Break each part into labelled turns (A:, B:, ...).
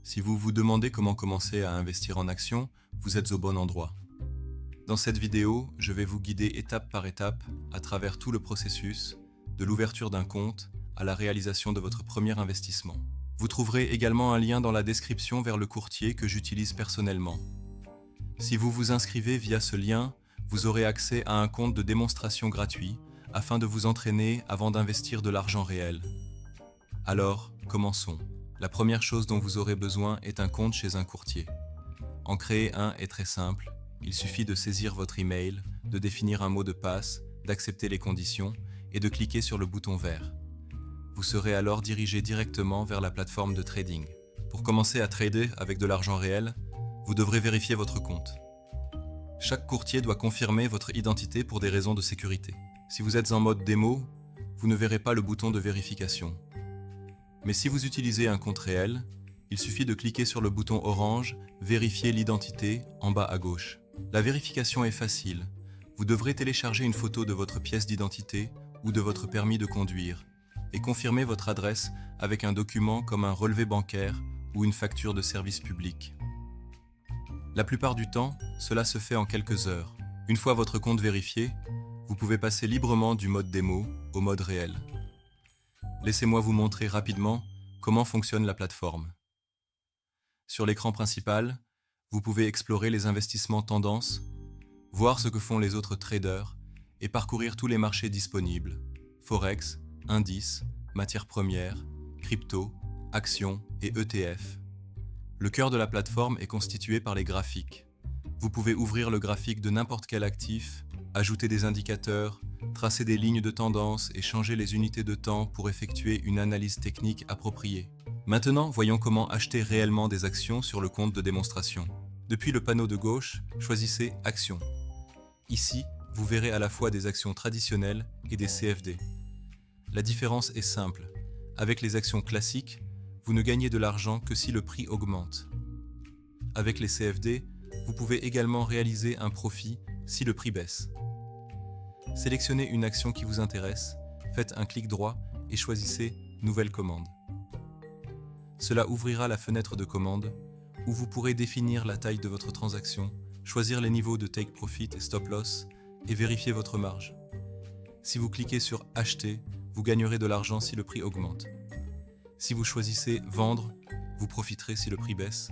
A: Si vous vous demandez comment commencer à investir en actions, vous êtes au bon endroit. Dans cette vidéo, je vais vous guider étape par étape à travers tout le processus, de l'ouverture d'un compte à la réalisation de votre premier investissement. Vous trouverez également un lien dans la description vers le courtier que j'utilise personnellement. Si vous vous inscrivez via ce lien, vous aurez accès à un compte de démonstration gratuit afin de vous entraîner avant d'investir de l'argent réel. Alors, commençons. La première chose dont vous aurez besoin est un compte chez un courtier. En créer un est très simple. Il suffit de saisir votre email, de définir un mot de passe, d'accepter les conditions et de cliquer sur le bouton vert. Vous serez alors dirigé directement vers la plateforme de trading. Pour commencer à trader avec de l'argent réel, vous devrez vérifier votre compte. Chaque courtier doit confirmer votre identité pour des raisons de sécurité. Si vous êtes en mode démo, vous ne verrez pas le bouton de vérification. Mais si vous utilisez un compte réel, il suffit de cliquer sur le bouton orange « Vérifier l'identité » en bas à gauche. La vérification est facile. Vous devrez télécharger une photo de votre pièce d'identité ou de votre permis de conduire et confirmer votre adresse avec un document comme un relevé bancaire ou une facture de service public. La plupart du temps, cela se fait en quelques heures. Une fois votre compte vérifié, vous pouvez passer librement du mode démo au mode réel. Laissez-moi vous montrer rapidement comment fonctionne la plateforme. Sur l'écran principal, vous pouvez explorer les investissements tendances, voir ce que font les autres traders et parcourir tous les marchés disponibles, Forex, indices, matières premières, crypto, actions et ETF. Le cœur de la plateforme est constitué par les graphiques. Vous pouvez ouvrir le graphique de n'importe quel actif, ajouter des indicateurs, tracer des lignes de tendance et changer les unités de temps pour effectuer une analyse technique appropriée. Maintenant, voyons comment acheter réellement des actions sur le compte de démonstration. Depuis le panneau de gauche, choisissez « Actions ». Ici, vous verrez à la fois des actions traditionnelles et des CFD. La différence est simple. Avec les actions classiques, vous ne gagnez de l'argent que si le prix augmente. Avec les CFD, vous pouvez également réaliser un profit si le prix baisse. Sélectionnez une action qui vous intéresse, faites un clic droit et choisissez « Nouvelle commande ». Cela ouvrira la fenêtre de commande où vous pourrez définir la taille de votre transaction, choisir les niveaux de take profit et stop loss et vérifier votre marge. Si vous cliquez sur « Acheter », vous gagnerez de l'argent si le prix augmente. Si vous choisissez « Vendre », vous profiterez si le prix baisse.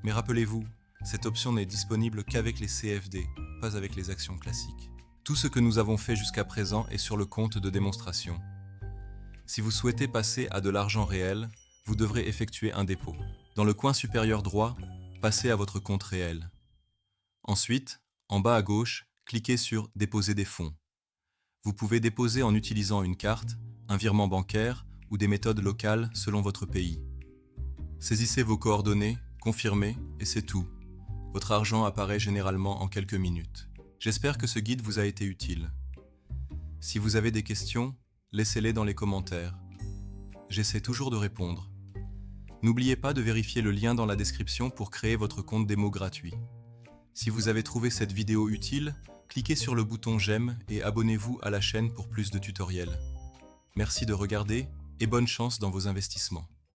A: Mais rappelez-vous, cette option n'est disponible qu'avec les CFD, pas avec les actions classiques. Tout ce que nous avons fait jusqu'à présent est sur le compte de démonstration. Si vous souhaitez passer à de l'argent réel, vous devrez effectuer un dépôt. Dans le coin supérieur droit, passez à votre compte réel. Ensuite, en bas à gauche, cliquez sur « Déposer des fonds ». Vous pouvez déposer en utilisant une carte, un virement bancaire ou des méthodes locales selon votre pays. Saisissez vos coordonnées, confirmez et c'est tout. Votre argent apparaît généralement en quelques minutes. J'espère que ce guide vous a été utile. Si vous avez des questions, laissez-les dans les commentaires. J'essaie toujours de répondre. N'oubliez pas de vérifier le lien dans la description pour créer votre compte démo gratuit. Si vous avez trouvé cette vidéo utile, cliquez sur le bouton j'aime et abonnez-vous à la chaîne pour plus de tutoriels. Merci de regarder et bonne chance dans vos investissements.